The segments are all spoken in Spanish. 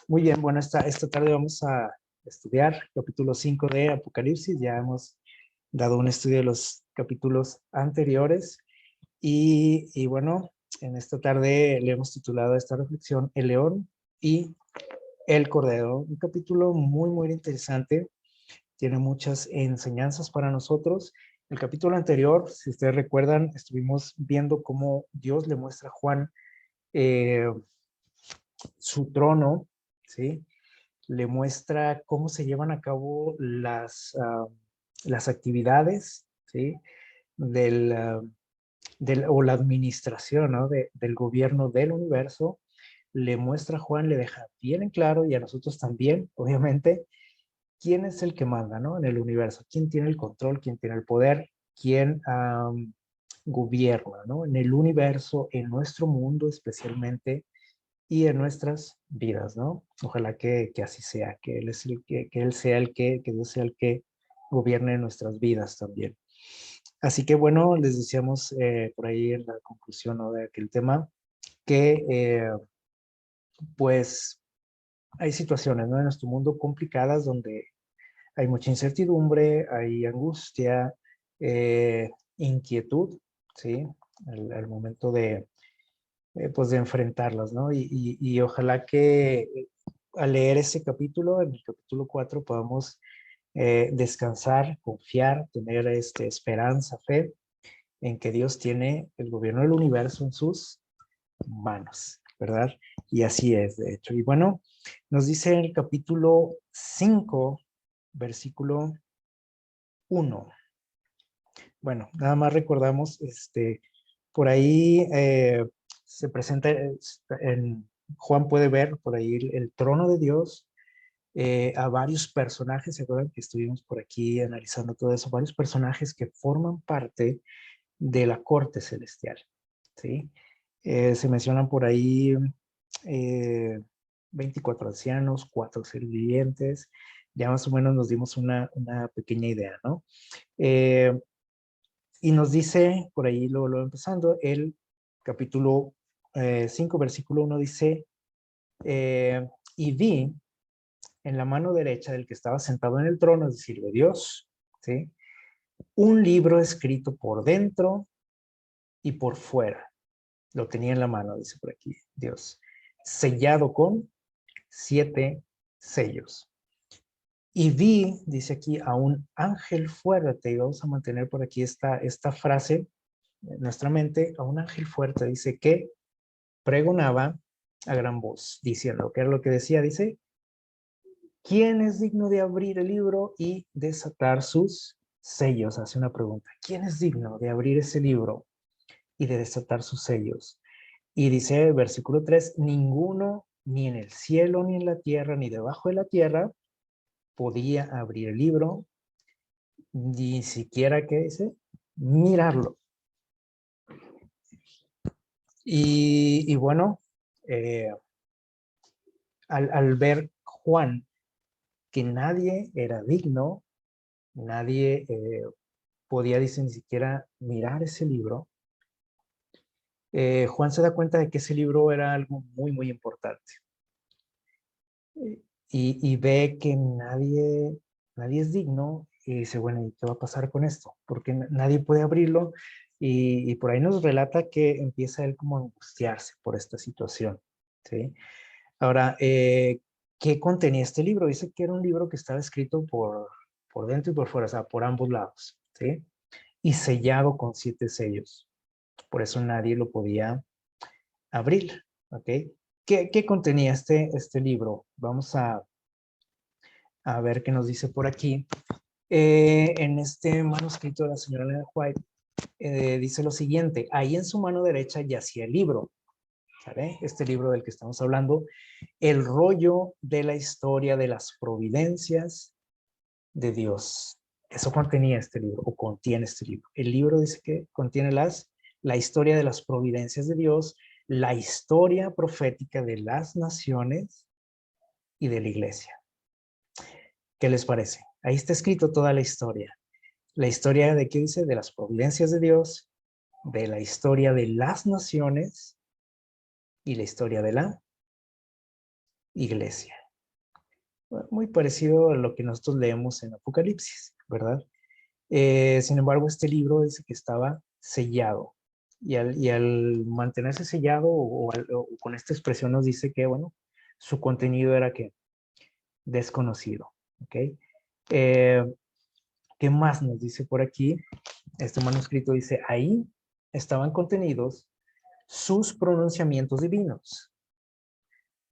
Muy bien, bueno, esta tarde vamos a estudiar capítulo 5 de Apocalipsis. Ya hemos dado un estudio de los capítulos anteriores y bueno, en esta tarde le hemos titulado a esta reflexión El león y el cordero. Un capítulo muy interesante, tiene muchas enseñanzas para nosotros. El capítulo anterior, si ustedes recuerdan, estuvimos viendo cómo Dios le muestra a Juan eh, su trono, ¿sí? Le muestra cómo se llevan a cabo las actividades, ¿sí? O la administración, ¿no? Del gobierno del universo. Le muestra a Juan, le deja bien en claro, y a nosotros también, obviamente, quién es el que manda, ¿no? En el universo, quién tiene el control, quién tiene el poder, quién gobierna, ¿no? En el universo, en nuestro mundo especialmente, y en nuestras vidas, ¿no? Ojalá que así sea, que Él es que Él sea que Dios sea el que gobierne nuestras vidas también. Así que bueno, les decíamos por ahí en la conclusión, ¿no?, de aquel tema, que pues hay situaciones, ¿no?, en nuestro mundo complicadas donde hay mucha incertidumbre, hay angustia, inquietud, ¿sí? Al momento pues de enfrentarlas, ¿no? Y ojalá que al leer ese capítulo, en el capítulo 4, podamos descansar, confiar, tener esperanza, fe en que Dios tiene el gobierno del universo en sus manos, ¿verdad? Y así es, de hecho. Y bueno, nos dice en el capítulo 5, versículo 1. Bueno, nada más recordamos, por ahí se presenta, Juan puede ver por ahí el trono de Dios, a varios personajes. ¿Se acuerdan que estuvimos por aquí analizando todo eso? Varios personajes que forman parte de la corte celestial, ¿sí? Se mencionan por ahí eh, 24 ancianos, 4 seres vivientes. Ya más o menos nos dimos una pequeña idea, ¿no? Y nos dice, por ahí lo empezando, el capítulo 5, versículo 1 dice, y vi en la mano derecha del que estaba sentado en el trono, es decir, de Dios, ¿sí?, un libro escrito por dentro y por fuera. Lo tenía en la mano, dice por aquí Dios, sellado con 7 sellos. Y vi, dice aquí, a un ángel fuerte, y vamos a mantener por aquí esta frase en nuestra mente, a un ángel fuerte, dice, que pregonaba a gran voz, diciendo, ¿qué era lo que decía? Dice, ¿quién es digno de abrir el libro y desatar sus sellos? Hace una pregunta. ¿Quién es digno de abrir ese libro y de desatar sus sellos? Y dice el versículo 3, ninguno, ni en el cielo, ni en la tierra, ni debajo de la tierra, podía abrir el libro, ni siquiera, ¿qué dice?, mirarlo. Y bueno, eh, al ver Juan que nadie era digno, nadie podía, dice, ni siquiera mirar ese libro, Juan se da cuenta de que ese libro era algo muy importante. Y ve que nadie es digno, y dice, bueno, ¿y qué va a pasar con esto? Porque nadie puede abrirlo, y por ahí nos relata que empieza él como a angustiarse por esta situación, ¿sí? Ahora, ¿qué contenía este libro? Dice que era un libro que estaba escrito por dentro y por fuera, o sea, por ambos lados, ¿sí? Y sellado con 7 sellos. Por eso nadie lo podía abrir, ¿ok? ¿Qué contenía este libro? Vamos a ver qué nos dice por aquí. En este manuscrito de la señora Elena White, dice lo siguiente: ahí en su mano derecha yacía el libro, ¿sabe? Este libro del que estamos hablando, el rollo de la historia de las providencias de Dios. Eso contenía este libro, o contiene este libro. El libro dice que contiene la historia de las providencias de Dios, la historia profética de las naciones y de la iglesia. ¿Qué les parece? Ahí está escrito toda la historia. La historia de, ¿qué dice? De las providencias de Dios, de la historia de las naciones y la historia de la iglesia. Muy parecido a lo que nosotros leemos en Apocalipsis, ¿verdad? Sin embargo, este libro dice que estaba sellado. Y al mantenerse sellado o con esta expresión nos dice que, bueno, su contenido era que desconocido. ¿Ok? Eh, ¿Qué más nos dice por aquí? Este manuscrito dice, ahí estaban contenidos sus pronunciamientos divinos,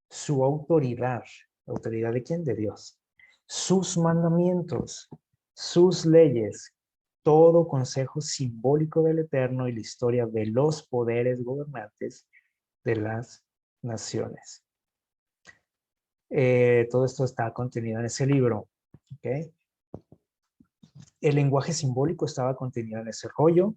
su autoridad. ¿Autoridad de quién? De Dios. Sus mandamientos, sus leyes, todo consejo simbólico del Eterno y la historia de los poderes gobernantes de las naciones. Todo esto está contenido en ese libro. ¿Okay? El lenguaje simbólico estaba contenido en ese rollo.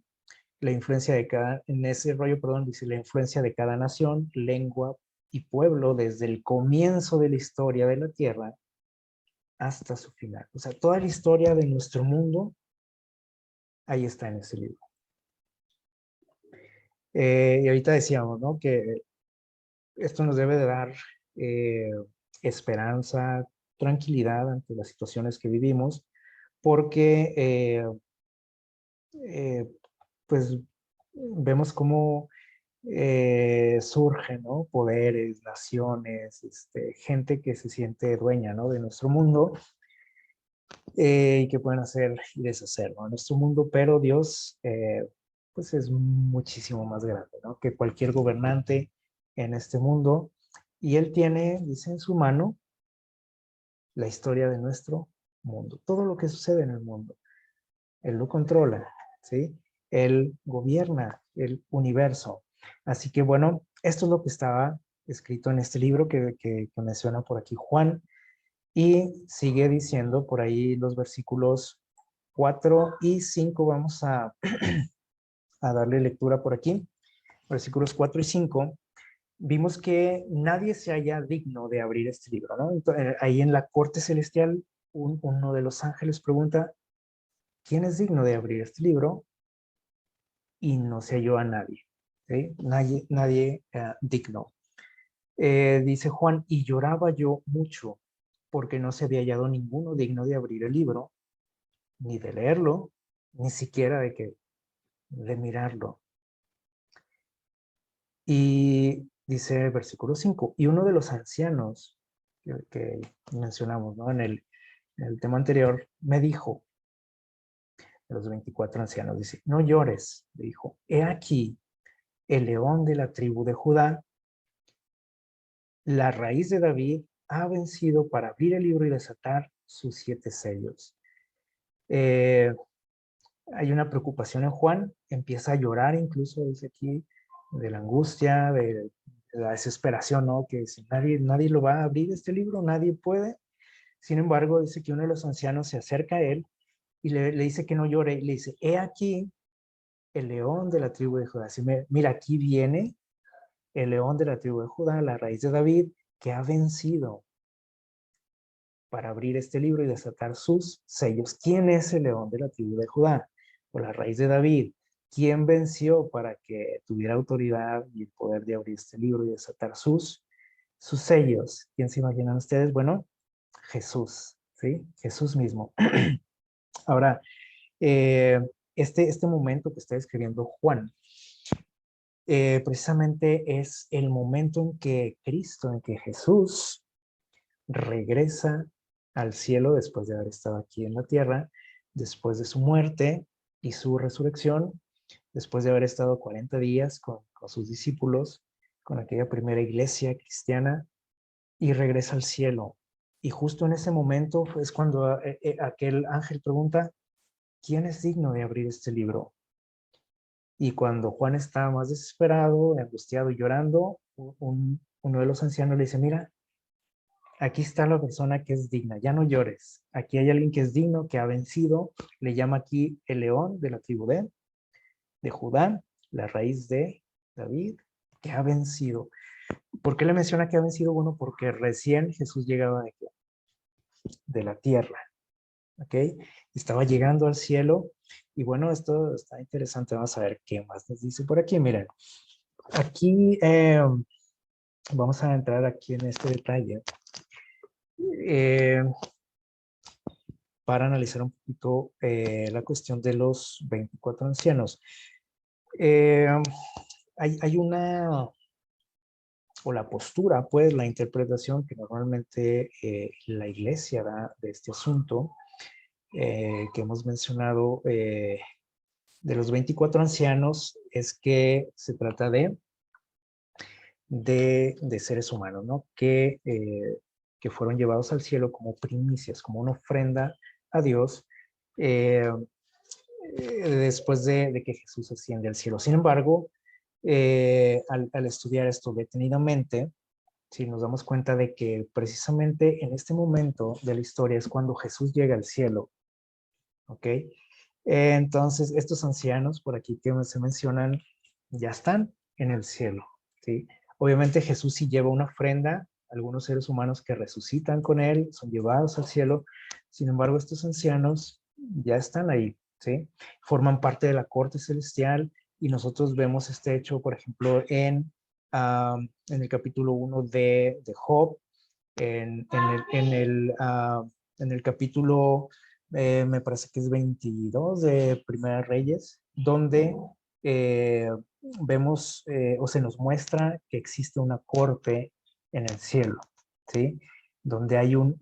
La influencia de en ese rollo, perdón, dice la influencia de cada nación, lengua y pueblo desde el comienzo de la historia de la Tierra hasta su final. O sea, toda la historia de nuestro mundo, ahí está en ese libro. Y ahorita decíamos, ¿no? Que esto nos debe de dar eh, esperanza, tranquilidad ante las situaciones que vivimos, porque pues vemos cómo surgen, ¿no? Poderes, naciones, gente que se siente dueña, ¿no? De nuestro mundo y que pueden hacer y deshacer, ¿no? Nuestro mundo, pero Dios, pues es muchísimo más grande, ¿no? Que cualquier gobernante en este mundo. Y Él tiene, dice en su mano, la historia de nuestro mundo. Todo lo que sucede en el mundo. Él lo controla, ¿sí? Él gobierna el universo. Así que bueno, esto es lo que estaba escrito en este libro que menciona por aquí Juan. Y sigue diciendo por ahí los versículos 4 y 5. Vamos a darle lectura por aquí. Versículos 4 y 5. Vimos que nadie se halla digno de abrir este libro, ¿no? Entonces, ahí en la corte celestial, uno de los ángeles pregunta, ¿quién es digno de abrir este libro? Y no se halló a nadie, ¿sí? Nadie digno. Dice Juan, y lloraba yo mucho porque no se había hallado ninguno digno de abrir el libro, ni de leerlo, ni siquiera de mirarlo. Y dice el versículo 5, y uno de los ancianos que mencionamos, ¿no? En el tema anterior, me dijo, de los 24 ancianos, dice, no llores, dijo, he aquí el león de la tribu de Judá, la raíz de David, ha vencido para abrir el libro y desatar sus 7 sellos. Hay una preocupación en Juan, empieza a llorar incluso, dice aquí, de la angustia, de la desesperación, ¿no? Que si nadie lo va a abrir este libro, nadie puede. Sin embargo, dice que uno de los ancianos se acerca a él y le dice que no llore, y le dice, he aquí el león de la tribu de Judá. Así, mira, aquí viene el león de la tribu de Judá, la raíz de David, que ha vencido para abrir este libro y desatar sus sellos. ¿Quién es el león de la tribu de Judá? O la raíz de David. ¿Quién venció para que tuviera autoridad y el poder de abrir este libro y desatar sus sellos? ¿Quién se imaginan ustedes? Bueno, Jesús, ¿sí? Jesús mismo. Ahora, este momento que está escribiendo Juan, precisamente es el momento en que Cristo, en que Jesús regresa al cielo después de haber estado aquí en la tierra, después de su muerte y su resurrección, después de haber estado 40 días con sus discípulos, con aquella primera iglesia cristiana, y regresa al cielo. Y justo en ese momento es cuando aquel ángel pregunta, ¿quién es digno de abrir este libro? Y cuando Juan está más desesperado, angustiado y llorando, uno de los ancianos le dice, mira, aquí está la persona que es digna, ya no llores. Aquí hay alguien que es digno, que ha vencido. Le llama aquí el león de la tribu de Judá, la raíz de David, que ha vencido. ¿Por qué le menciona que ha vencido? Bueno, porque recién Jesús llegaba de la tierra, ¿ok? Estaba llegando al cielo. Y bueno, esto está interesante. Vamos a ver qué más nos dice por aquí. Miren, aquí vamos a entrar aquí en este detalle eh, para analizar un poquito la cuestión de los 24 ancianos. Eh, hay una, o la postura, pues la interpretación que normalmente la iglesia da de este asunto que hemos mencionado de los 24 ancianos es que se trata de seres humanos, ¿no? Que fueron llevados al cielo como primicias, como una ofrenda a Dios eh, después de que Jesús asciende al cielo. Sin embargo, al estudiar esto detenidamente, si nos damos cuenta de que precisamente en este momento de la historia es cuando Jesús llega al cielo, ¿ok? Entonces, estos ancianos por aquí que se mencionan ya están en el cielo, ¿sí? Obviamente Jesús sí lleva una ofrenda, algunos seres humanos que resucitan con él son llevados al cielo, sin embargo, estos ancianos ya están ahí, ¿sí? Forman parte de la corte celestial y nosotros vemos este hecho, por ejemplo, en el capítulo 1 de Job, en el capítulo, me parece que es 22 de Primera Reyes, donde eh, vemos o se nos muestra que existe una corte en el cielo, ¿sí? Donde hay un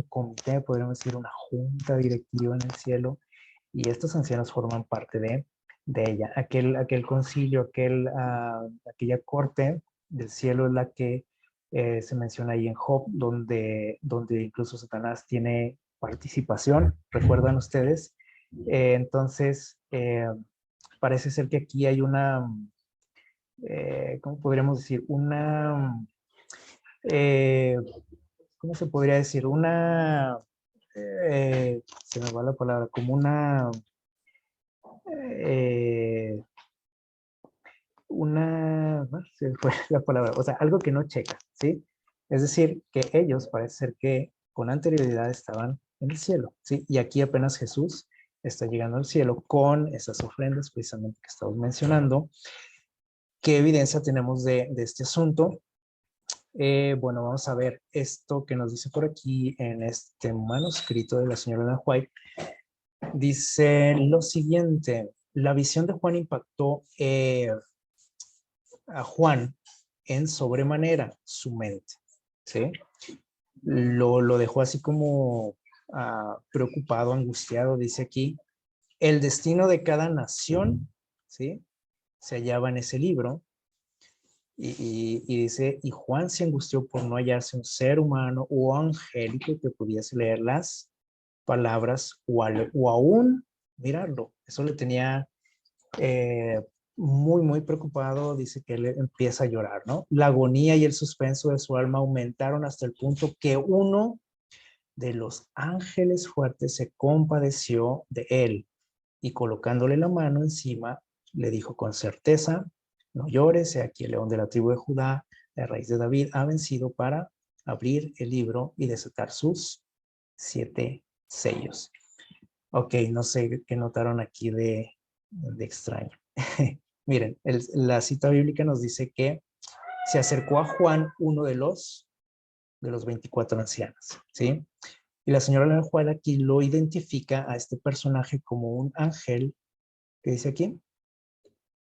comité, podríamos decir, una junta directiva en el cielo, y estos ancianos forman parte de ella. Aquel concilio, aquella corte del cielo es la que se menciona ahí en Job, donde incluso Satanás tiene participación, ¿recuerdan ustedes? Entonces, parece ser que aquí hay ¿cómo podríamos decir? Eh, ¿Cómo se podría decir? Se me va la palabra, como eh, se fue la palabra, o sea, algo que no checa, ¿sí? Es decir, que ellos parece ser que con anterioridad estaban en el cielo, ¿sí? Y aquí apenas Jesús está llegando al cielo con esas ofrendas precisamente que estamos mencionando. ¿Qué evidencia tenemos de este asunto? Bueno, vamos a ver esto que nos dice por aquí en este manuscrito de la señora Ellen White. Dice lo siguiente: la visión de Juan impactó a Juan en sobremanera su mente, ¿sí? Lo dejó así como preocupado, angustiado, dice aquí. El destino de cada nación, ¿sí? Se hallaba en ese libro. Y dice, y Juan se angustió por no hallarse un ser humano o angélico que pudiese leer las palabras o aún mirarlo. Eso le tenía eh, muy, muy preocupado. Dice que él empieza a llorar, ¿no? La agonía y el suspenso de su alma aumentaron hasta el punto que uno de los ángeles fuertes se compadeció de él y colocándole la mano encima, le dijo con certeza: no llores, he aquí el león de la tribu de Judá, la raíz de David, ha vencido para abrir el libro y desatar sus 7 sellos. Ok, no sé qué notaron aquí de extraño. Miren, la cita bíblica nos dice que se acercó a Juan, uno de los 24 ancianos, ¿sí? Y la señora Juan aquí lo identifica a este personaje como un ángel, que dice aquí,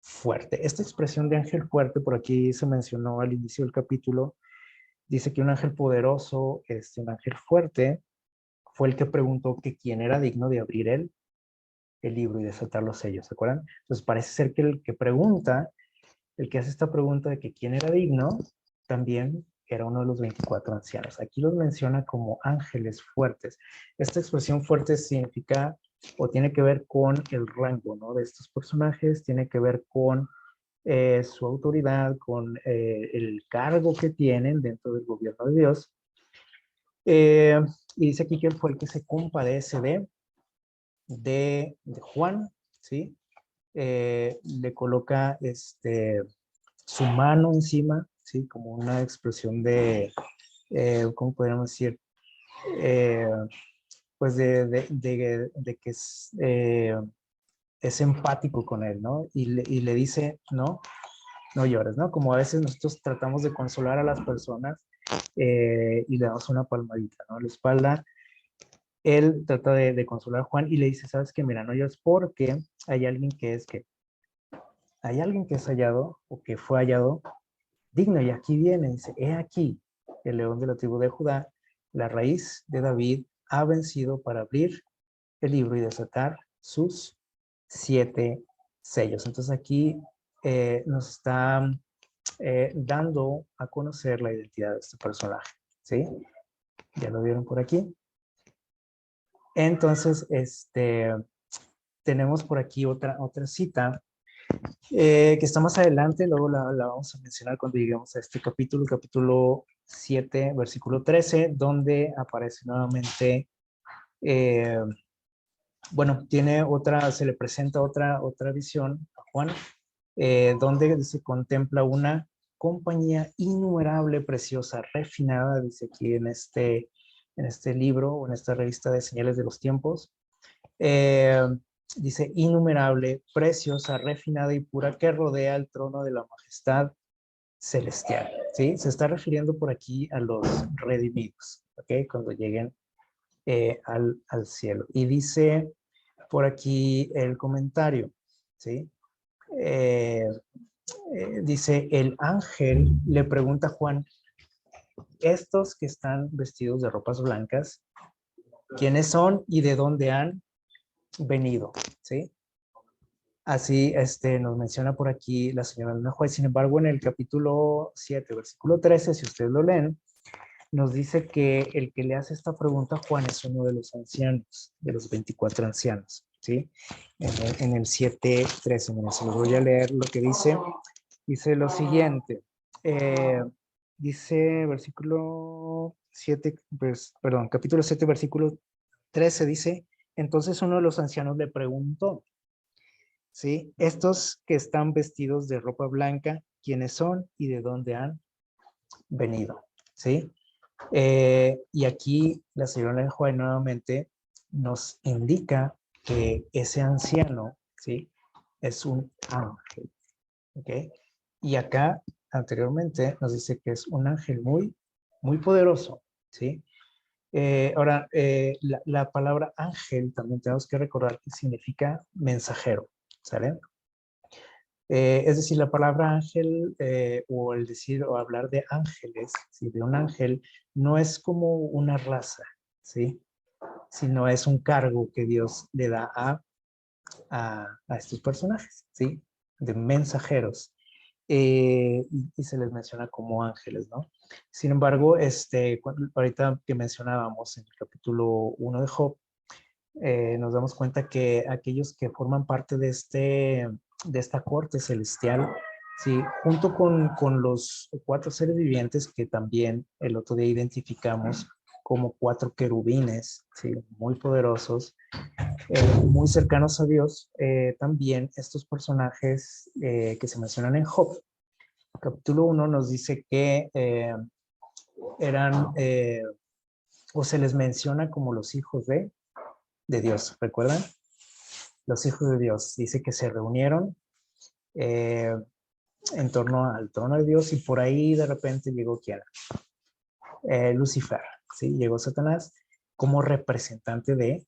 fuerte. Esta expresión de ángel fuerte, por aquí se mencionó al inicio del capítulo, dice que un ángel poderoso, un ángel fuerte, fue el que preguntó que quién era digno de abrir el libro y desatar los sellos, ¿se acuerdan? Entonces parece ser que el que pregunta, el que hace esta pregunta de que quién era digno, también era uno de los 24 ancianos. Aquí los menciona como ángeles fuertes. Esta expresión fuerte significa o tiene que ver con el rango, ¿no? De estos personajes, tiene que ver con su autoridad, con el cargo que tienen dentro del gobierno de Dios. Eh, y dice aquí que él fue el que se compadece de Juan, ¿sí? Le coloca su mano encima, ¿sí? Como una expresión ¿cómo podríamos decir? Eh, pues de que es empático con él, ¿no? Y le dice, ¿no? no llores, ¿no? Como a veces nosotros tratamos de consolar a las personas y le damos una palmadita, ¿no? En la espalda. Él trata de consolar a Juan y le dice, ¿sabes qué? Mira, no llores porque hay alguien que hay alguien que es hallado o que fue hallado digno y aquí viene, dice, he aquí, el león de la tribu de Judá, la raíz de David, ha vencido para abrir el libro y desatar sus 7 sellos. Entonces aquí nos está dando a conocer la identidad de este personaje, ¿sí? ¿Ya lo vieron por aquí? Entonces, tenemos por aquí otra cita que está más adelante, luego la vamos a mencionar cuando lleguemos a este capítulo 7, versículo 13, donde aparece nuevamente, eh, bueno, se le presenta otra visión a Juan, donde se contempla una compañía innumerable, preciosa, refinada, dice aquí en este libro o en esta revista de señales de los tiempos. Eh, Dice innumerable, preciosa, refinada y pura que rodea el trono de la majestad celestial. ¿Sí? Se está refiriendo por aquí a los redimidos, ¿ok? Cuando lleguen al cielo. Y dice por aquí el comentario, ¿sí? Eh, Dice, el ángel le pregunta a Juan, estos que están vestidos de ropas blancas, ¿quiénes son y de dónde han venido? ¿Sí? Así nos menciona por aquí la señora Luna Juez. Sin embargo, en el capítulo 7, versículo 13, si ustedes lo leen, nos dice que el que le hace esta pregunta a Juan es uno de los ancianos, de los 24 ancianos, ¿sí? En el 7:13, miren, se los voy a leer lo que dice. Dice lo siguiente, dice versículo 7, perdón, capítulo 7, versículo 13, dice, entonces uno de los ancianos le preguntó, ¿sí? Estos que están vestidos de ropa blanca, ¿quiénes son y de dónde han venido? ¿Sí? Y aquí la señora Juan nuevamente nos indica que ese anciano, ¿sí? Es un ángel, ¿ok? Y acá anteriormente nos dice que es un ángel muy, muy poderoso, ¿sí? Ahora, la palabra ángel también tenemos que recordar que significa mensajero, ¿sale? Es decir, la palabra ángel o el decir o hablar de ángeles, ¿sí? De un ángel, no es como una raza, ¿sí? Sino es un cargo que Dios le da a estos personajes, ¿sí? De mensajeros. Y se les menciona como ángeles, ¿no? Sin embargo, ahorita que mencionábamos en el capítulo 1 de Job, nos damos cuenta que aquellos que forman parte de esta corte celestial, sí, junto con los 4 seres vivientes que también el otro día identificamos como 4 querubines, sí, muy poderosos, muy cercanos a Dios, también estos personajes que se mencionan en Job. Capítulo 1 nos dice que eran, o se les menciona como los hijos de Dios, ¿recuerdan? Los hijos de Dios. Dice que se reunieron eh, en torno al trono de Dios y por ahí de repente llegó quién? Lucifer, ¿sí? Llegó Satanás como representante de,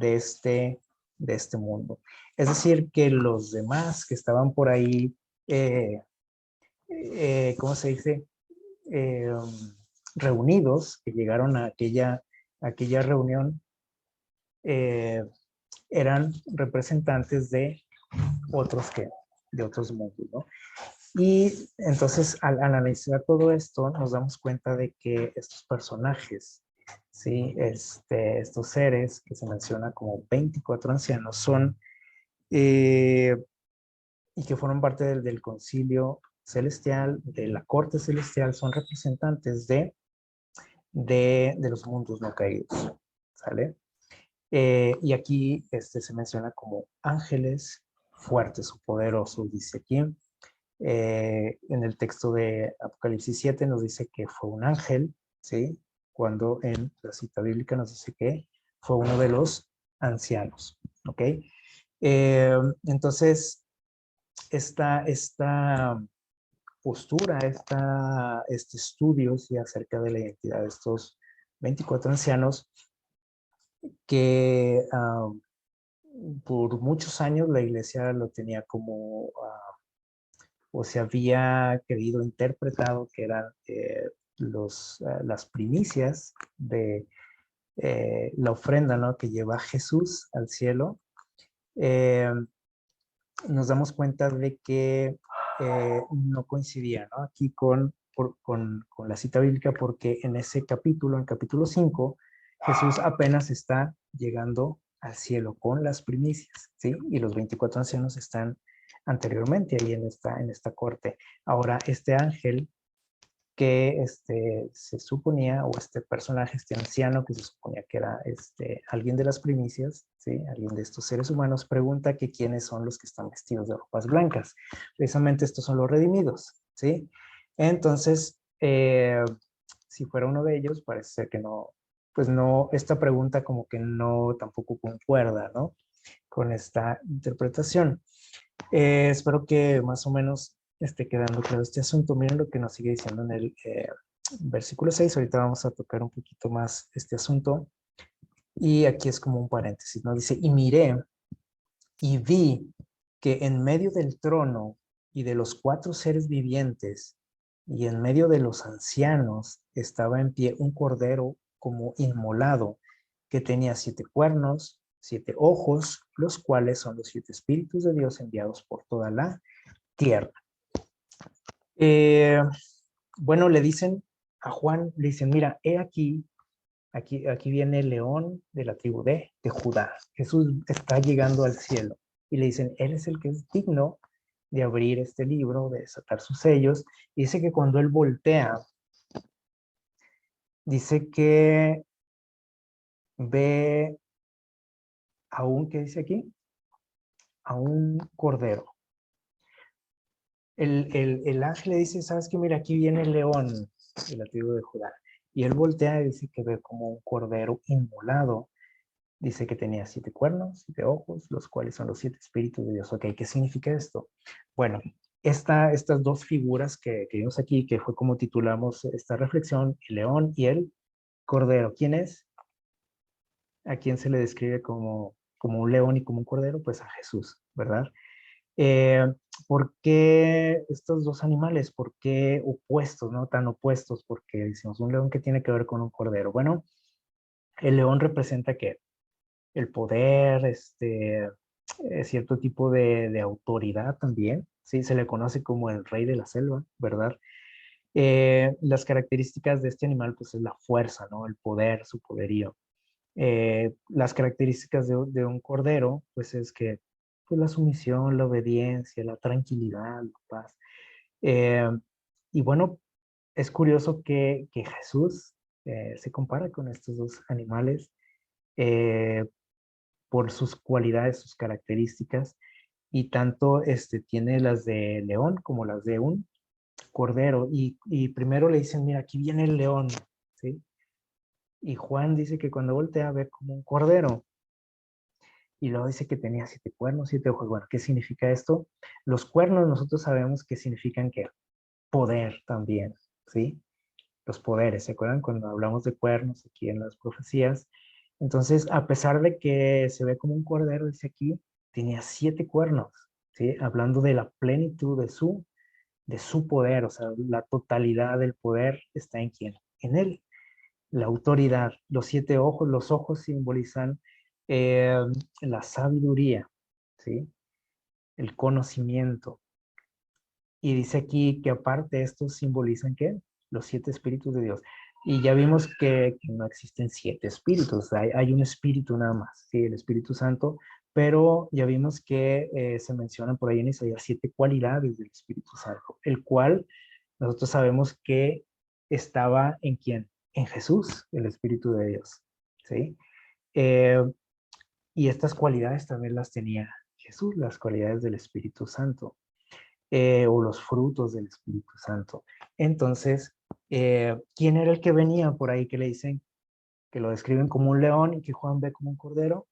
este, de este mundo. Es decir, que los demás que estaban por ahí, ¿cómo se dice? Reunidos, que llegaron a aquella reunión, eh, eran representantes de otros mundos, ¿no? Y entonces al analizar todo esto nos damos cuenta de que estos personajes, ¿sí? Estos seres que se menciona como 24 ancianos son eh, y que fueron parte del concilio celestial, de la corte celestial, son representantes de los mundos no caídos, ¿sale? Y aquí se menciona como ángeles fuertes o poderosos, dice aquí. En el texto de Apocalipsis 7 nos dice que fue un ángel, ¿sí? Cuando en la cita bíblica nos dice que fue uno de los ancianos, ¿ok? Entonces, esta postura, este estudio sí, acerca de la identidad de estos 24 ancianos que por muchos años la iglesia lo tenía como, o se había querido interpretado que eran las primicias de la ofrenda, ¿no?, que lleva Jesús al cielo. Nos damos cuenta de que no coincidía, ¿no?, aquí con la cita bíblica, porque en ese capítulo, en capítulo 5, Jesús apenas está llegando al cielo con las primicias, ¿sí? Y los 24 ancianos están anteriormente ahí en esta corte. Ahora, este ángel que se suponía, o este personaje, este anciano que se suponía que era alguien de las primicias, ¿sí?, alguien de estos seres humanos, pregunta que quiénes son los que están vestidos de ropas blancas. Precisamente estos son los redimidos, ¿sí? Entonces, si fuera uno de ellos, parece ser que no, pues no, esta pregunta como que no tampoco concuerda, ¿no?, con esta interpretación. Espero que más o menos esté quedando claro este asunto. Miren lo que nos sigue diciendo en el versículo 6. Ahorita vamos a tocar un poquito más este asunto. Y aquí es como un paréntesis, ¿no? Dice, y miré y vi que en medio del trono y de los 4 seres vivientes y en medio de los ancianos estaba en pie un cordero como inmolado, que tenía 7 cuernos, 7 ojos, los cuales son los 7 espíritus de Dios enviados por toda la tierra. Eh, bueno, le dicen a Juan, le dicen, mira, he aquí viene el león de la tribu de Judá. Jesús está llegando al cielo. Y le dicen, él es el que es digno de abrir este libro, de desatar sus sellos. Y dice que cuando él voltea, dice que ve a un, ¿qué dice aquí? A un cordero. El ángel le dice, ¿sabes qué? Mira, aquí viene el león de la tribu de Judá. Y él voltea y dice que ve como un cordero inmolado. Dice que tenía 7 cuernos, 7 ojos, los cuales son los 7 espíritus de Dios. Ok, ¿qué significa esto? Bueno, estas dos figuras que vimos aquí, que fue como titulamos esta reflexión, el león y el cordero. ¿Quién es? ¿A quién se le describe como un león y como un cordero? Pues a Jesús, ¿verdad? Eh, ¿Por qué estos dos animales? ¿Por qué opuestos, no tan opuestos? Porque decimos un león que tiene que ver con un cordero. Bueno, el león representa que el poder, cierto tipo de autoridad también, ¿sí? Se le conoce como el rey de la selva, ¿verdad? Las características de este animal, pues es la fuerza, ¿no? El poder, su poderío. Las características de un cordero, pues es que pues la sumisión, la obediencia, la tranquilidad, la paz. Eh, y bueno, es curioso que Jesús se compara con estos dos animales eh, por sus cualidades, sus características, y tanto tiene las de león como las de un cordero. Y primero le dicen, mira, aquí viene el león, ¿sí? Y Juan dice que cuando voltea a ver como un cordero, y luego dice que tenía 7 cuernos, 7 ojos. Bueno, ¿qué significa esto? Los cuernos nosotros sabemos que significan que poder también, ¿sí? Los poderes, ¿se acuerdan cuando hablamos de cuernos aquí en las profecías? Entonces, a pesar de que se ve como un cordero, dice aquí, tenía 7 cuernos, ¿sí? Hablando de la plenitud de su poder, o sea, la totalidad del poder está en quién, en él. La autoridad, los 7 ojos, los ojos simbolizan eh, la sabiduría, ¿sí? El conocimiento. Y dice aquí que aparte estos simbolizan ¿qué? Los 7 espíritus de Dios. Y ya vimos que no existen 7 espíritus, hay un espíritu nada más, ¿sí? El Espíritu Santo, pero ya vimos que se mencionan por ahí en Isaías 7 cualidades del Espíritu Santo, el cual nosotros sabemos que estaba en quién, en Jesús, el Espíritu de Dios, ¿sí? Eh, y estas cualidades también las tenía Jesús, las cualidades del Espíritu Santo o los frutos del Espíritu Santo. Entonces, ¿quién era el que venía por ahí que le dicen que lo describen como un león y que Juan ve como un cordero?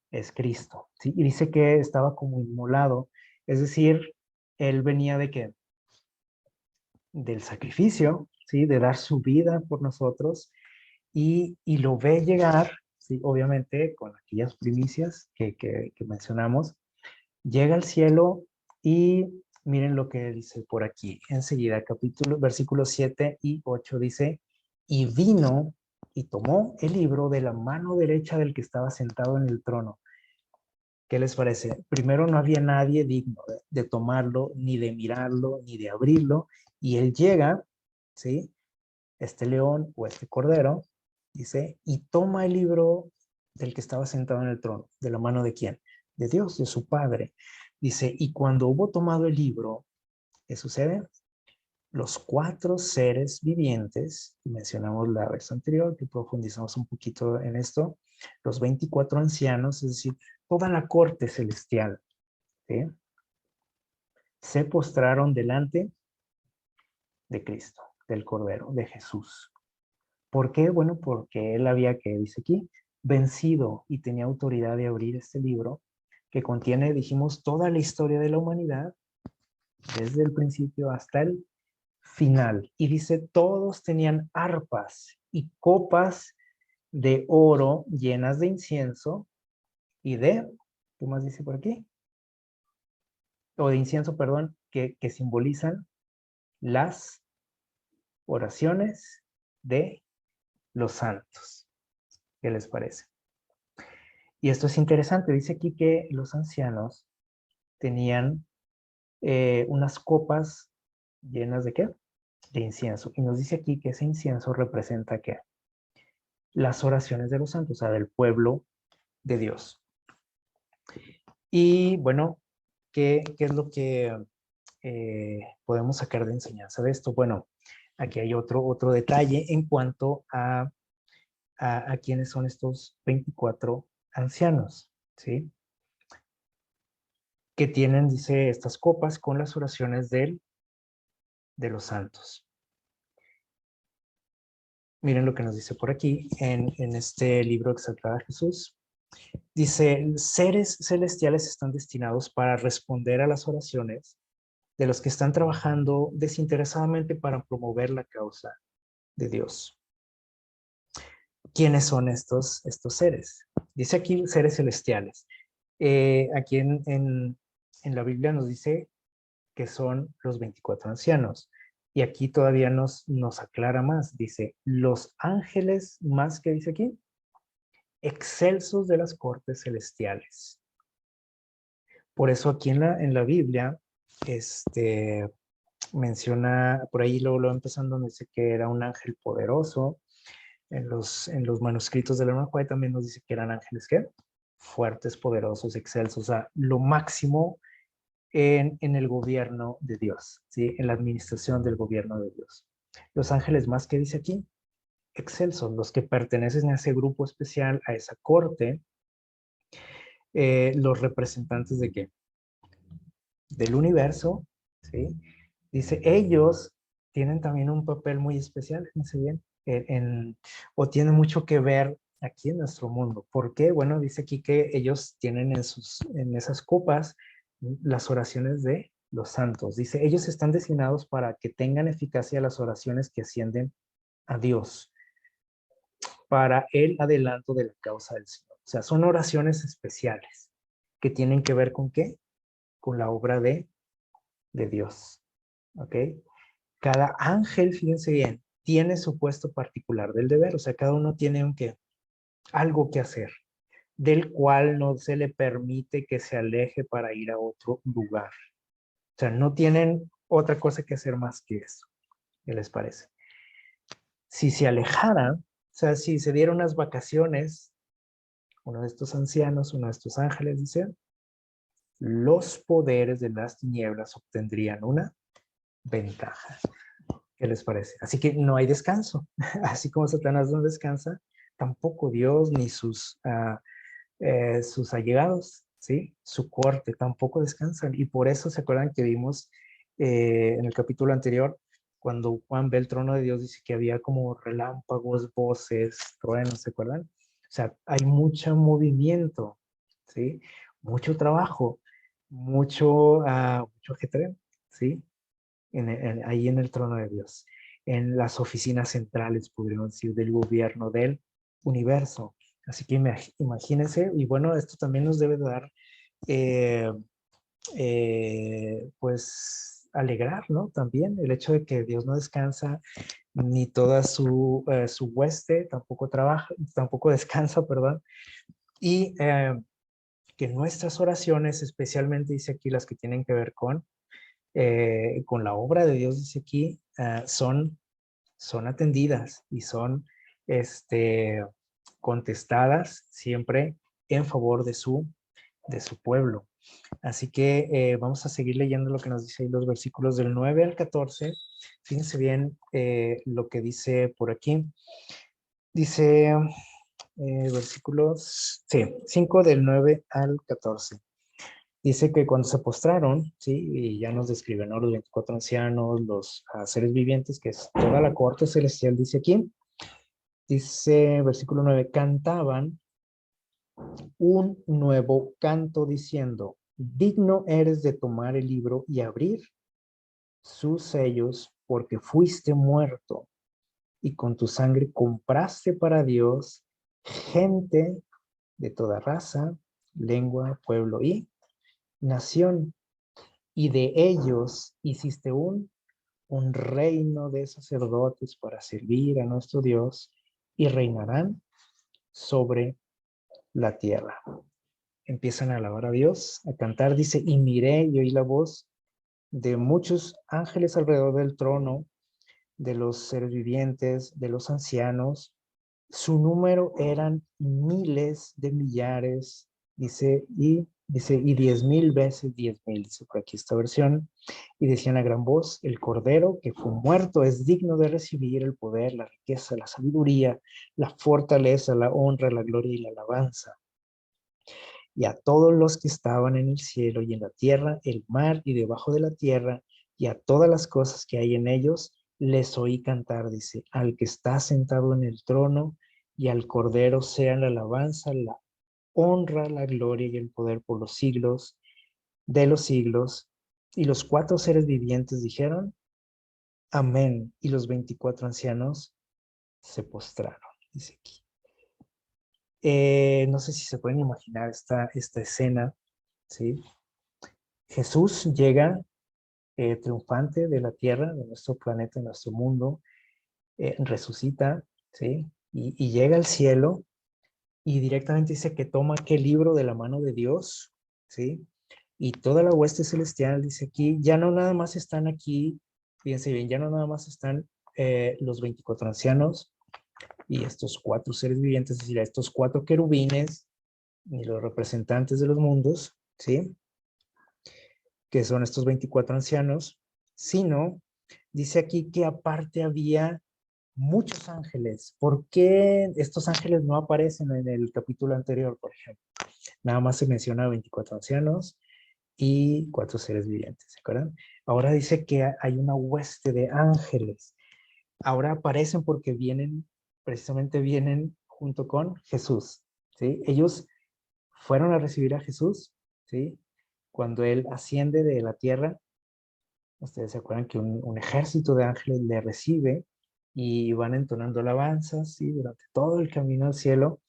Es Cristo, ¿sí? Y dice que estaba como inmolado, es decir, él venía de qué? del sacrificio, ¿sí? De dar su vida por nosotros y lo ve llegar, ¿sí? Obviamente con aquellas primicias que mencionamos, llega al cielo y miren lo que dice por aquí. Enseguida, versículos 7 y 8 dice, y vino y tomó el libro de la mano derecha del que estaba sentado en el trono. ¿Qué les parece? Primero no había nadie digno de tomarlo, ni de mirarlo, ni de abrirlo, y él llega, ¿sí? Este león o este cordero, dice, y toma el libro del que estaba sentado en el trono. ¿De la mano de quién? De Dios, de su Padre. Dice, y cuando hubo tomado el libro, ¿qué sucede? Los cuatro seres vivientes, que mencionamos la vez anterior, que profundizamos un poquito en esto, los 24 ancianos, es decir, toda la corte celestial, ¿sí? Se postraron delante de Cristo, del Cordero, de Jesús. ¿Por qué? Bueno, porque él había, que dice aquí, vencido y tenía autoridad de abrir este libro que contiene, dijimos, toda la historia de la humanidad, desde el principio hasta el final. Y dice, todos tenían arpas y copas de oro llenas de incienso y de, ¿qué más dice por aquí? O de incienso, perdón, que simbolizan las oraciones de los santos. ¿Qué les parece? Y esto es interesante. Dice aquí que los ancianos tenían unas copas llenas de ¿qué? De incienso. Y nos dice aquí que ese incienso representa ¿qué? Las oraciones de los santos, o sea, del pueblo de Dios. Y bueno, ¿qué es lo que podemos sacar de enseñanza de esto? Bueno, aquí hay otro detalle en cuanto a quiénes son estos 24 ancianos, ¿sí? Que tienen, dice, estas copas con las oraciones de los santos. Miren lo que nos dice por aquí en este libro Exaltada Jesús. Dice, seres celestiales están destinados para responder a las oraciones de los que están trabajando desinteresadamente para promover la causa de Dios. ¿Quiénes son estos seres? Dice aquí seres celestiales. Aquí en la Biblia nos dice que son los 24 ancianos. Y aquí todavía nos aclara más. Dice, los ángeles, más que dice aquí, excelsos de las cortes celestiales. Por eso aquí en la Biblia, menciona, por ahí luego empezando, dice que era un ángel poderoso. En los manuscritos de la Nueva Juárez también nos dice que eran ángeles, ¿qué? Fuertes, poderosos, excelsos, o sea, lo máximo en el gobierno de Dios, ¿sí? En la administración del gobierno de Dios. Los ángeles más que dice aquí, excelsos, los que pertenecen a ese grupo especial, a esa corte, los representantes de qué? Del universo, ¿sí? Dice, ellos tienen también un papel muy especial, fíjense bien, o tiene mucho que ver aquí en nuestro mundo. ¿Por qué? Bueno, dice aquí que ellos tienen en esas copas las oraciones de los santos. Dice, ellos están designados para que tengan eficacia las oraciones que ascienden a Dios para el adelanto de la causa del Señor. O sea, son oraciones especiales que tienen que ver con ¿qué? Con la obra de Dios. ¿Ok? Cada ángel, fíjense bien, tiene su puesto particular del deber, o sea, cada uno tiene algo que hacer, del cual no se le permite que se aleje para ir a otro lugar. O sea, no tienen otra cosa que hacer más que eso. ¿Qué les parece? Si se alejara, o sea, si se diera unas vacaciones, uno de estos ancianos, uno de estos ángeles, dice, los poderes de las tinieblas obtendrían una ventaja. ¿Qué les parece? Así que no hay descanso. Así como Satanás no descansa, tampoco Dios ni sus allegados, ¿sí? Su corte tampoco descansan. Y por eso se acuerdan que vimos en el capítulo anterior, cuando Juan ve el trono de Dios, dice que había como relámpagos, voces, truenos, ¿se acuerdan? O sea, hay mucho movimiento, ¿sí? Mucho trabajo, mucho ajetreo, ¿sí? ahí en el trono de Dios, en las oficinas centrales, podríamos decir, del gobierno del universo. Así que imagínense, y bueno, esto también nos debe dar, eh, pues, alegrar, ¿no? También el hecho de que Dios no descansa, ni toda su hueste tampoco trabaja, tampoco descansa, perdón, y que nuestras oraciones, especialmente dice aquí las que tienen que ver con la obra de Dios, dice aquí, son atendidas y son este, contestadas siempre en favor de su pueblo. Así que vamos a seguir leyendo lo que nos dice ahí los versículos del 9 al 14. Fíjense bien lo que dice por aquí. Dice versículos, sí, 5 del 9 al 14. Dice que cuando se postraron, ¿sí? Y ya nos describen, ¿no? Los 24 ancianos, los seres vivientes, que es toda la corte celestial, dice aquí. Dice, versículo 9, cantaban un nuevo canto diciendo, digno eres de tomar el libro y abrir sus sellos, porque fuiste muerto y con tu sangre compraste para Dios gente de toda raza, lengua, pueblo y nación. Y de ellos hiciste un reino de sacerdotes para servir a nuestro Dios y reinarán sobre la tierra. Empiezan a alabar a Dios, a cantar, dice, y miré y oí la voz de muchos ángeles alrededor del trono, de los seres vivientes, de los ancianos. Su número eran miles de millares, dice, y 10,000 veces 10,000, dice por aquí esta versión, y decían a gran voz, el Cordero que fue muerto es digno de recibir el poder, la riqueza, la sabiduría, la fortaleza, la honra, la gloria y la alabanza. Y a todos los que estaban en el cielo y en la tierra, el mar y debajo de la tierra, y a todas las cosas que hay en ellos, les oí cantar, dice, al que está sentado en el trono y al Cordero sean la alabanza, la honra, la gloria y el poder por los siglos de los siglos. Y los 4 seres vivientes dijeron, amén. Y los 24 ancianos se postraron, dice aquí. No sé si se pueden imaginar esta escena, ¿sí? Jesús llega triunfante de la tierra, de nuestro planeta, de nuestro mundo, resucita, ¿sí? Y llega al cielo y directamente dice que toma aquel libro de la mano de Dios, ¿sí? Y toda la hueste celestial, dice aquí, ya no nada más están aquí, fíjense bien, ya no nada más están los 24 ancianos y estos 4 seres vivientes, es decir, estos 4 querubines y los representantes de los mundos, ¿sí? Que son estos 24 ancianos, sino dice aquí que aparte había muchos ángeles. ¿Por qué estos ángeles no aparecen en el capítulo anterior, por ejemplo? Nada más se menciona 24 ancianos y 4 seres vivientes, ¿se acuerdan? Ahora dice que hay una hueste de ángeles. Ahora aparecen porque precisamente vienen junto con Jesús, ¿sí? Ellos fueron a recibir a Jesús, ¿sí? Cuando Él asciende de la tierra, ustedes se acuerdan que un ejército de ángeles le recibe y van entonando alabanzas, ¿sí? Durante todo el camino al cielo.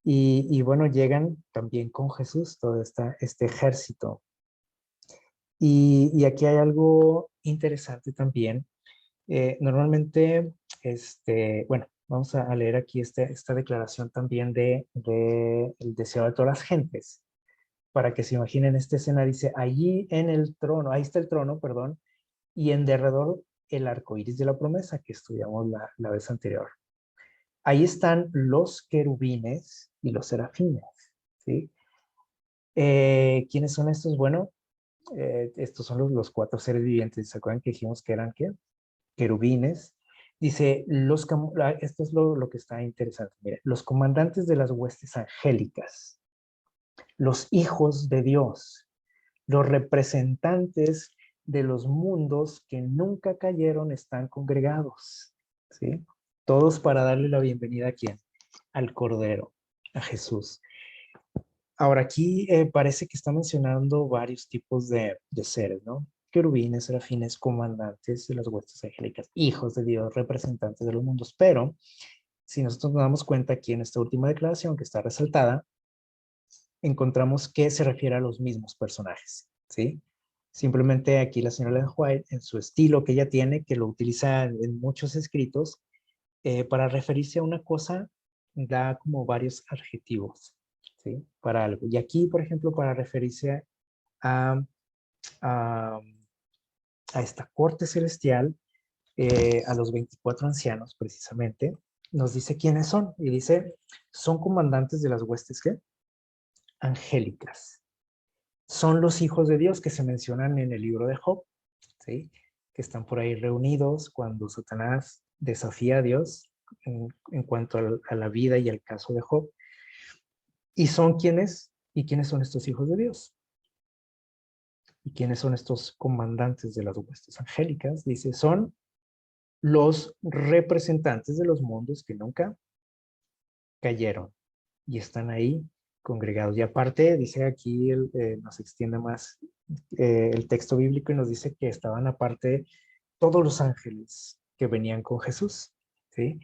Y bueno, llegan también con Jesús, todo este ejército. Y aquí hay algo interesante también. Normalmente, bueno, vamos a leer aquí esta declaración también de el deseo de todas las gentes, para que se imaginen esta escena. Dice, allí en el trono, ahí está el trono, perdón, y en derredor el arco iris de la promesa que estudiamos la vez anterior. Ahí están los querubines y los serafines, ¿sí? ¿Quiénes son estos? Bueno, estos son los 4 seres vivientes. ¿Se acuerdan que dijimos que eran qué? Querubines. Dice, esto es lo que está interesante. Mire, los comandantes de las huestes angélicas, los hijos de Dios, los representantes de los mundos que nunca cayeron están congregados, ¿sí? Todos para darle la bienvenida a ¿quién? Al Cordero, a Jesús. Ahora aquí parece que está mencionando varios tipos de seres, ¿no? querubines, serafines, comandantes de las huestes angélicas, hijos de Dios, representantes de los mundos. Pero si nosotros nos damos cuenta aquí en esta última declaración que está resaltada, encontramos que se refiere a los mismos personajes, ¿sí? Simplemente aquí la señora Ellen White, en su estilo que ella tiene, que lo utiliza en muchos escritos, para referirse a una cosa, da como varios adjetivos, ¿sí? Para algo. Y aquí, por ejemplo, para referirse a, a, a esta corte celestial, a los 24 ancianos, precisamente, nos dice quiénes son. Y dice, son comandantes de las huestes, ¿qué? Angélicas. Son los hijos de Dios que se mencionan en el libro de Job, ¿sí? Que están por ahí reunidos cuando Satanás desafía a Dios en cuanto a la vida y al caso de Job. ¿Y son quiénes? ¿Y quiénes son estos hijos de Dios? ¿Y quiénes son estos comandantes de las huestes angélicas? Dice, son los representantes de los mundos que nunca cayeron y están ahí congregados. Y aparte, dice aquí, nos extiende más el texto bíblico y nos dice que estaban aparte todos los ángeles que venían con Jesús, ¿sí?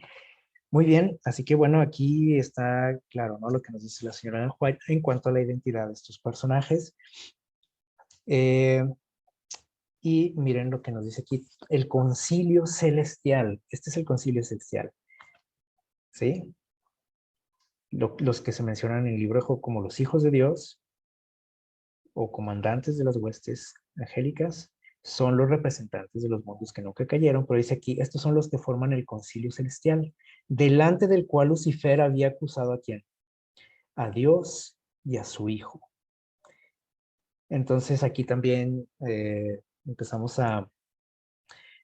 Muy bien, así que bueno, aquí está claro, ¿no? Lo que nos dice la señora White en cuanto a la identidad de estos personajes. Y miren lo que nos dice aquí, el concilio celestial. Este es el concilio celestial, ¿sí? Los que se mencionan en el libro de Job como los hijos de Dios o comandantes de las huestes angélicas son los representantes de los mundos que nunca cayeron, pero dice aquí, estos son los que forman el concilio celestial, delante del cual Lucifer había acusado a quién, a Dios y a su hijo. Entonces aquí también empezamos a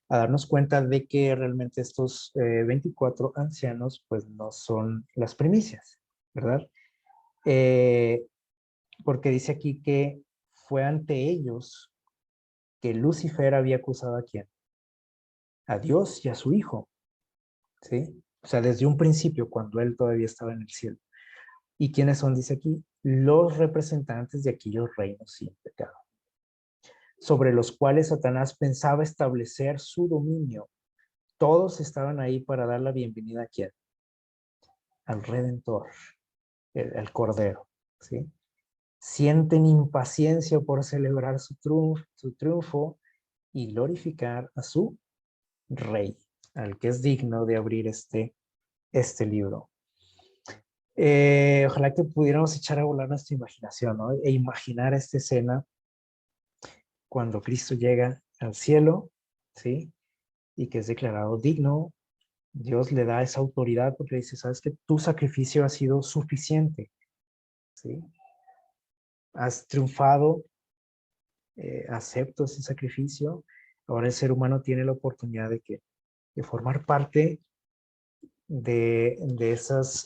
darnos cuenta de que realmente estos 24 ancianos pues no son las primicias, ¿verdad? Porque dice aquí que fue ante ellos que Lucifer había acusado a quién, a Dios y a su hijo, ¿sí? O sea, desde un principio, cuando él todavía estaba en el cielo. ¿Y quiénes son? Dice aquí, los representantes de aquellos reinos sin pecado, sobre los cuales Satanás pensaba establecer su dominio. Todos estaban ahí para dar la bienvenida a quién, al Redentor, al Cordero, ¿sí? Sienten impaciencia por celebrar su triunfo y glorificar a su Rey, al que es digno de abrir este libro. Ojalá que pudiéramos echar a volar nuestra imaginación, ¿no? E imaginar esta escena cuando Cristo llega al cielo, ¿sí? Y que es declarado digno. Dios le da esa autoridad porque le dice, sabes que tu sacrificio ha sido suficiente, ¿sí? Has triunfado, acepto ese sacrificio. Ahora el ser humano tiene la oportunidad de formar parte de esas,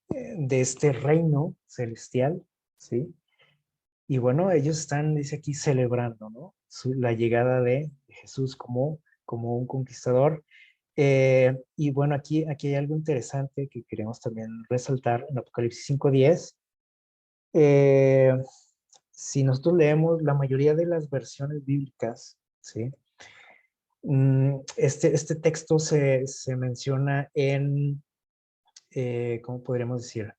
de este reino celestial, ¿sí? Y bueno, ellos están, dice aquí, celebrando, ¿no? La llegada de Jesús como un conquistador. Y bueno, aquí hay algo interesante que queremos también resaltar en Apocalipsis 5:10. Eh, si nosotros leemos la mayoría de las versiones bíblicas, ¿sí? Este texto se menciona ¿cómo podríamos decir?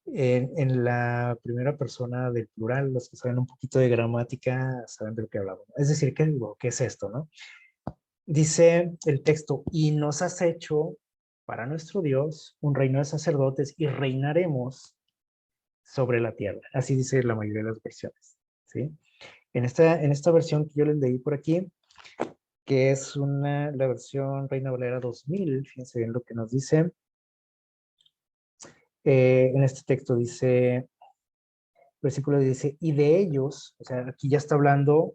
En la primera persona del plural, los que saben un poquito de gramática saben de lo que hablamos. Es decir, ¿qué es esto, no? Dice el texto, y nos has hecho para nuestro Dios un reino de sacerdotes y reinaremos sobre la tierra. Así dice la mayoría de las versiones, ¿sí? En esta versión que yo les leí por aquí, que es la versión Reina Valera 2000, fíjense bien lo que nos dice. En este texto dice, versículo dice, y de ellos, o sea, aquí ya está hablando,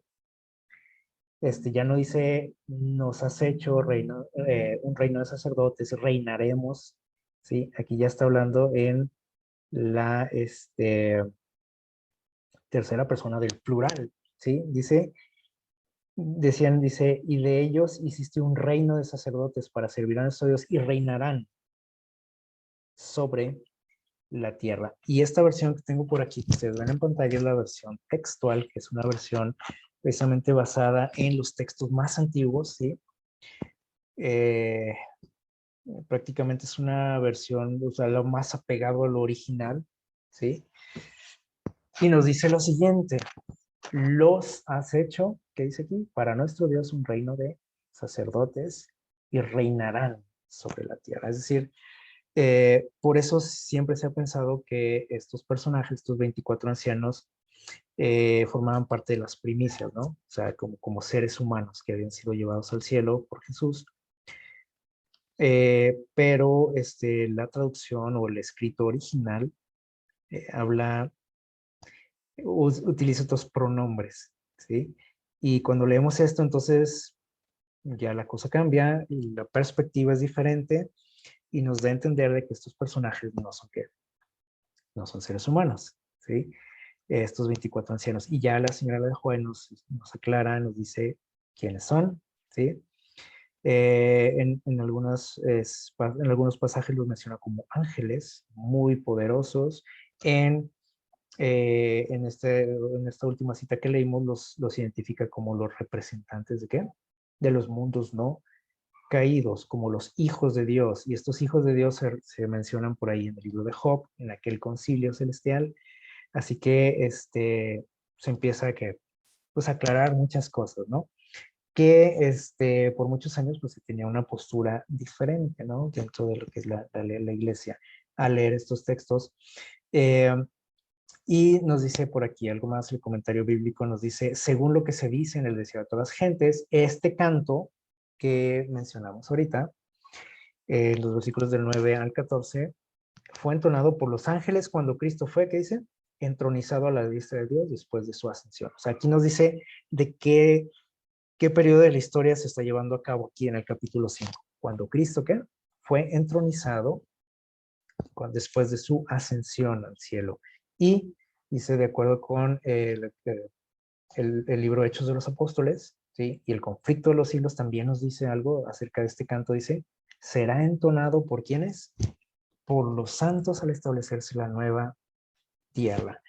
ya no dice, nos has hecho un reino de sacerdotes, reinaremos, ¿sí? Aquí ya está hablando en la tercera persona del plural, ¿sí? Dice, y de ellos hiciste un reino de sacerdotes para servir a nuestro Dios y reinarán sobre la tierra. Y esta versión que tengo por aquí, que ustedes ven en pantalla, es la versión textual, que es una versión precisamente basada en los textos más antiguos, ¿sí? Eh, prácticamente es una versión, o sea, lo más apegado a lo original, ¿sí? Y nos dice lo siguiente: los has hecho, ¿qué dice aquí? Para nuestro Dios un reino de sacerdotes y reinarán sobre la tierra. Es decir, por eso siempre se ha pensado que estos personajes, estos 24 ancianos, formaban parte de las primicias, ¿no? O sea, como seres humanos que habían sido llevados al cielo por Jesús. Pero la traducción o el escrito original habla, utiliza otros pronombres, ¿sí? Y cuando leemos esto, entonces ya la cosa cambia y la perspectiva es diferente y nos da a entender de que estos personajes no son, ¿qué? No son seres humanos, ¿sí? Estos 24 ancianos. Y ya la señora de Joel nos aclara, nos dice quiénes son, ¿sí? En algunos pasajes los menciona como ángeles muy poderosos. En esta última cita que leímos los identifica como los representantes de ¿qué? De los mundos no caídos, como los hijos de Dios. Y estos hijos de Dios se mencionan por ahí en el libro de Job, en aquel concilio celestial. Así que se empieza pues, a aclarar muchas cosas, ¿no? Que por muchos años pues se tenía una postura diferente, ¿no? Dentro de lo que es la iglesia al leer estos textos. Eh, y nos dice por aquí algo más, el comentario bíblico nos dice: según lo que se dice en el desierto de todas las gentes, este canto que mencionamos ahorita, en los versículos del 9 al 14, fue entonado por los ángeles cuando Cristo fue, ¿qué dice? Entronizado a la diestra de Dios después de su ascensión. O sea, aquí nos dice de qué periodo de la historia se está llevando a cabo aquí en el capítulo 5. Cuando Cristo, ¿qué? Fue entronizado después de su ascensión al cielo. Y dice, de acuerdo con el libro Hechos de los Apóstoles, ¿sí? Y el conflicto de los siglos también nos dice algo acerca de este canto. Dice: será entonado por ¿quiénes? Por los santos al establecerse la nueva tierra.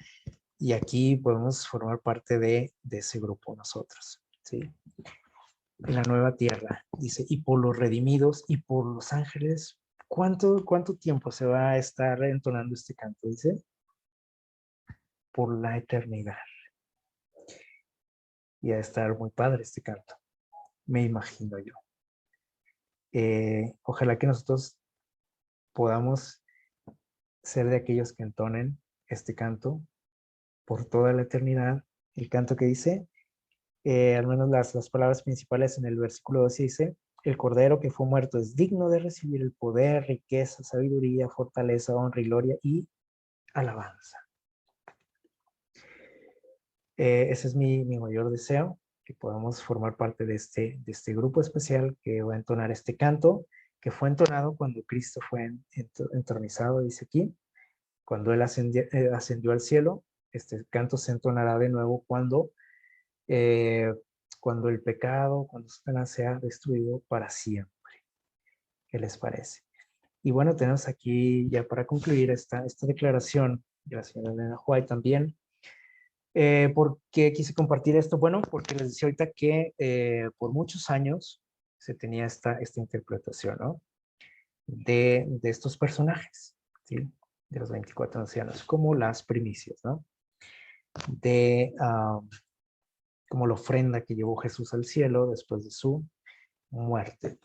Y aquí podemos formar parte de ese grupo nosotros, ¿sí? En la nueva tierra, dice, y por los redimidos y por los ángeles. ¿Cuánto tiempo se va a estar entonando este canto? Dice, por la eternidad. Y a estar muy padre este canto, me imagino yo. Ojalá que nosotros podamos ser de aquellos que entonen este canto por toda la eternidad. El canto que dice, al menos las palabras principales en el versículo 12 dice: el cordero que fue muerto es digno de recibir el poder, riqueza, sabiduría, fortaleza, honra y gloria y alabanza. Ese es mi mayor deseo, que podamos formar parte de este grupo especial que va a entonar este canto, que fue entonado cuando Cristo fue entronizado, dice aquí, cuando Él ascendió al cielo. Este canto se entonará de nuevo eh, cuando el pecado, cuando Satanás sea destruido para siempre. ¿Qué les parece? Y bueno, tenemos aquí ya para concluir esta declaración de la señora Elena White también. ¿Por qué quise compartir esto? Bueno, porque les decía ahorita que por muchos años se tenía esta interpretación, ¿no? De estos personajes, ¿sí? De los 24 ancianos, como las primicias, ¿no? Como la ofrenda que llevó Jesús al cielo después de su muerte.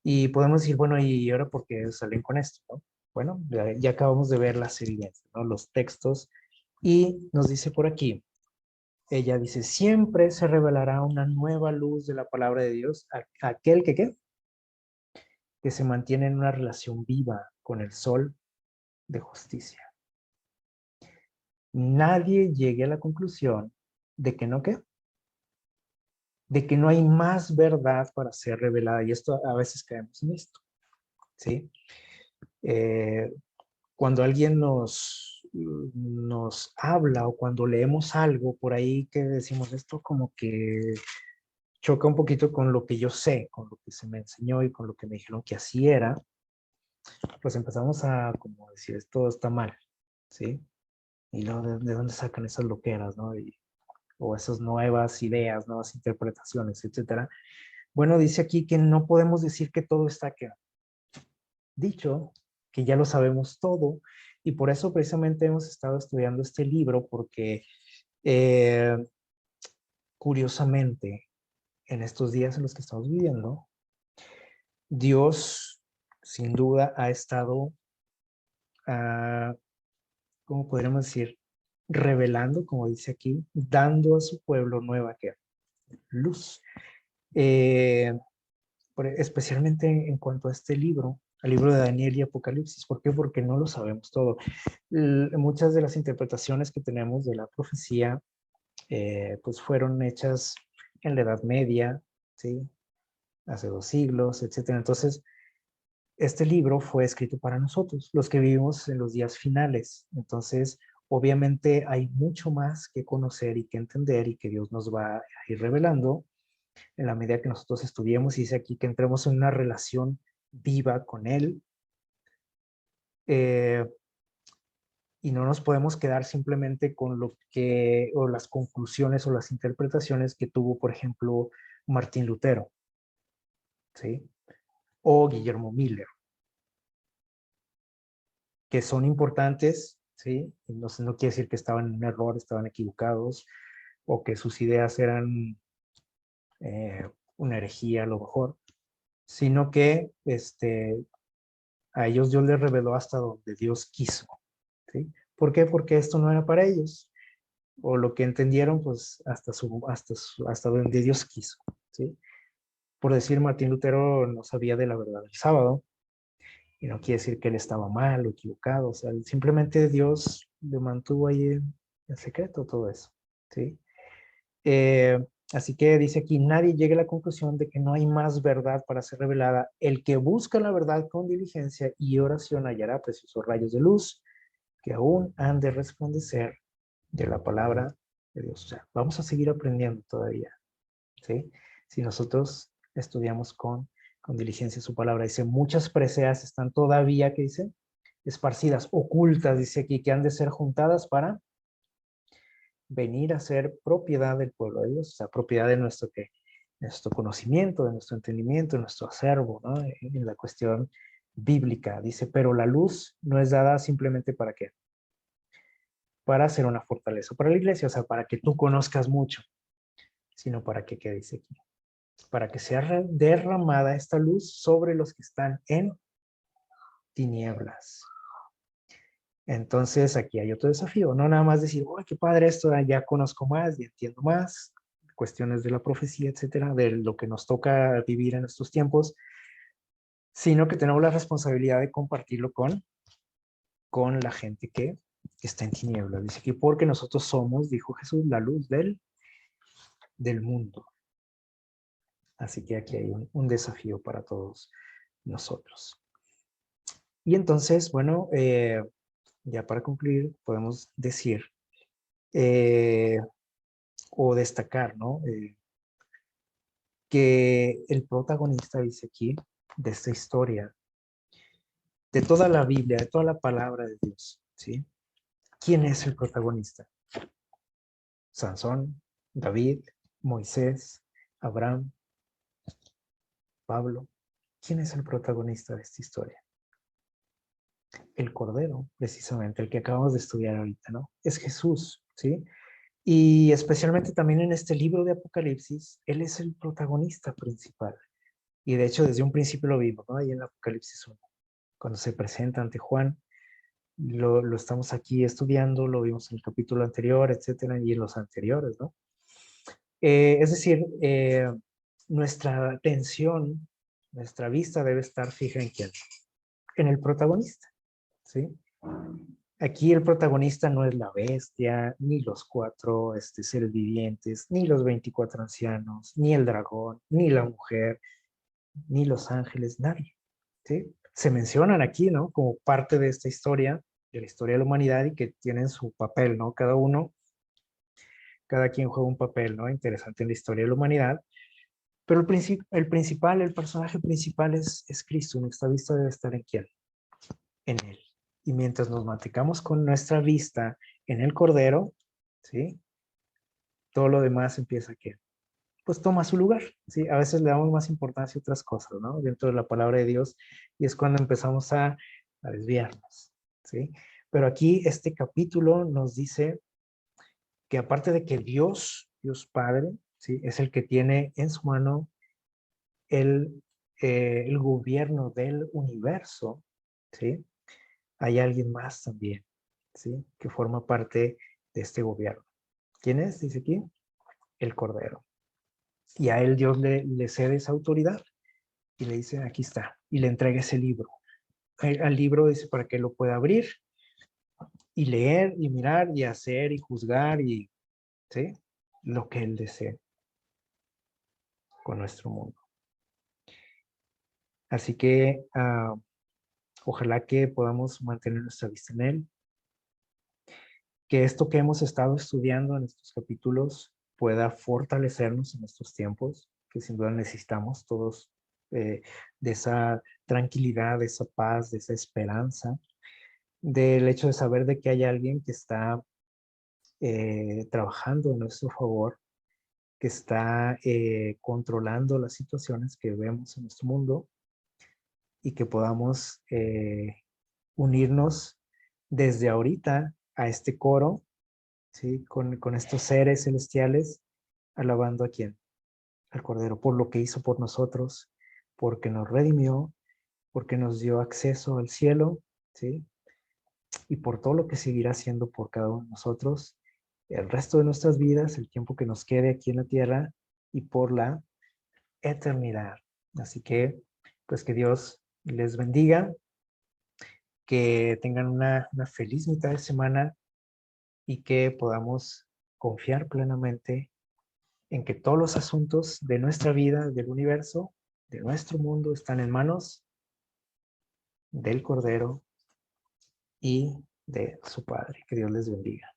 Y podemos decir, bueno, ¿y ahora por qué salen con esto, no? Bueno, ya acabamos de ver las evidencias, ¿no? Los textos. Y nos dice por aquí, ella dice: siempre se revelará una nueva luz de la palabra de Dios a aquel que se mantiene en una relación viva con el sol de justicia. Nadie llegue a la conclusión de que no, ¿qué? De que no hay más verdad para ser revelada. Y esto a veces caemos en esto, ¿sí? Eh, cuando alguien nos habla o cuando leemos algo por ahí que decimos, esto como que choca un poquito con lo que yo sé, con lo que se me enseñó y con lo que me dijeron que así era, pues empezamos a como decir, esto está mal, ¿sí? Y luego, ¿de dónde sacan esas loqueras, no? O esas nuevas ideas, nuevas interpretaciones, etcétera. Bueno, dice aquí que no podemos decir que todo está dicho, que ya lo sabemos todo, y por eso precisamente hemos estado estudiando este libro, porque eh, curiosamente, en estos días en los que estamos viviendo, Dios sin duda ha estado, ah, ¿cómo podríamos decir? Revelando, como dice aquí, dando a su pueblo nueva que luz. Eh, Especialmente en cuanto a este libro, al libro de Daniel y Apocalipsis. ¿Por qué? Porque no lo sabemos todo. Muchas de las interpretaciones que tenemos de la profecía, pues fueron hechas en la Edad Media, ¿sí? Hace 2 siglos, etcétera. Entonces, este libro fue escrito para nosotros, los que vivimos en los días finales. Entonces, obviamente hay mucho más que conocer y que entender y que Dios nos va a ir revelando en la medida que nosotros estudiemos. Y dice aquí que entremos en una relación viva con Él, eh, y no nos podemos quedar simplemente con lo que, o las conclusiones o las interpretaciones que tuvo, por ejemplo, Martín Lutero, ¿sí? O Guillermo Miller, que son importantes, ¿sí? No, no quiere decir que estaban en un error, estaban equivocados, o que sus ideas eran eh, una herejía a lo mejor, sino que a ellos Dios les reveló hasta donde Dios quiso, ¿sí? ¿Por qué? Porque esto no era para ellos, o lo que entendieron, pues hasta donde Dios quiso, ¿sí? Por decir, Martín Lutero no sabía de la verdad del sábado, y no quiere decir que él estaba mal o equivocado, o sea, simplemente Dios le mantuvo ahí en secreto todo eso, ¿sí? Eh, Así que dice aquí, nadie llega a la conclusión de que no hay más verdad para ser revelada. El que busca la verdad con diligencia y oración hallará preciosos rayos de luz que aún han de resplandecer de la palabra de Dios. O sea, vamos a seguir aprendiendo todavía, ¿sí? Si nosotros estudiamos con diligencia su palabra. Dice, muchas preseas están todavía, ¿qué dice? Esparcidas, ocultas, dice aquí, que han de ser juntadas para venir a ser propiedad del pueblo de Dios, o sea, propiedad de nuestro conocimiento, de nuestro entendimiento, de nuestro acervo, ¿no? En la cuestión bíblica. Dice, pero la luz no es dada simplemente para qué, para ser una fortaleza para la iglesia, o sea, para que tú conozcas mucho, sino para que, ¿qué dice aquí? Para que sea derramada esta luz sobre los que están en tinieblas. Entonces, aquí hay otro desafío, no nada más decir, oh, qué padre esto, ya conozco más y entiendo más, cuestiones de la profecía, etcétera, de lo que nos toca vivir en estos tiempos, sino que tenemos la responsabilidad de compartirlo con la gente que está en tinieblas. Dice que porque nosotros somos, dijo Jesús, la luz del mundo. Así que aquí hay un desafío para todos nosotros. Y entonces, bueno, ya para concluir, podemos decir eh, o destacar, ¿no? Que el protagonista, dice aquí, de esta historia, de toda la Biblia, de toda la palabra de Dios, ¿sí? ¿Quién es el protagonista? Sansón, David, Moisés, Abraham, Pablo. ¿Quién es el protagonista de esta historia? El Cordero, precisamente, el que acabamos de estudiar ahorita, ¿no? Es Jesús, ¿sí? Y especialmente también en este libro de Apocalipsis, Él es el protagonista principal. Y de hecho, desde un principio lo vimos, ¿no? Ahí en Apocalipsis 1, cuando se presenta ante Juan, lo estamos aquí estudiando, lo vimos en el capítulo anterior, etcétera, y en los anteriores, ¿no? Es decir, nuestra atención, nuestra vista debe estar fija en quién, en el protagonista, ¿sí? Aquí el protagonista no es la bestia, ni los 4 seres vivientes, ni los 24 ancianos, ni el dragón, ni la mujer, ni los ángeles, nadie, ¿sí? Se mencionan aquí, ¿no? Como parte de esta historia, de la historia de la humanidad y que tienen su papel, ¿no? Cada quien juega un papel, ¿no? Interesante en la historia de la humanidad. Pero el personaje principal es Cristo. Nuestra vista debe estar en quién? En Él. Y mientras nos mantengamos con nuestra vista en el Cordero, ¿sí? Todo lo demás empieza a que, pues toma su lugar, ¿sí? A veces le damos más importancia a otras cosas, ¿no? Dentro de la palabra de Dios, y es cuando empezamos a desviarnos, ¿sí? Pero aquí este capítulo nos dice que aparte de que Dios Padre, ¿sí? Es el que tiene en su mano el, el gobierno del universo, ¿sí? Hay alguien más también, ¿sí? Que forma parte de este gobierno. ¿Quién es? Dice aquí, el Cordero. Y a él Dios le cede esa autoridad y le dice, aquí está, y le entrega ese libro. Al libro dice para que lo pueda abrir y leer y mirar y hacer y juzgar y, ¿sí? Lo que él desee con nuestro mundo. Así que ojalá que podamos mantener nuestra vista en él, que esto que hemos estado estudiando en estos capítulos pueda fortalecernos en estos tiempos, que sin duda necesitamos todos de esa tranquilidad, de esa paz, de esa esperanza, del hecho de saber de que hay alguien que está trabajando en nuestro favor, que está controlando las situaciones que vemos en nuestro mundo y que podamos unirnos desde ahorita a este coro, ¿sí? Con estos seres celestiales, alabando a quién, al Cordero, por lo que hizo por nosotros, porque nos redimió, porque nos dio acceso al cielo, ¿sí? Y por todo lo que seguirá haciendo por cada uno de nosotros el resto de nuestras vidas, el tiempo que nos quede aquí en la tierra y por la eternidad. Así que, pues que Dios les bendiga, que tengan una feliz mitad de semana y que podamos confiar plenamente en que todos los asuntos de nuestra vida, del universo, de nuestro mundo, están en manos del Cordero y de su Padre. Que Dios les bendiga.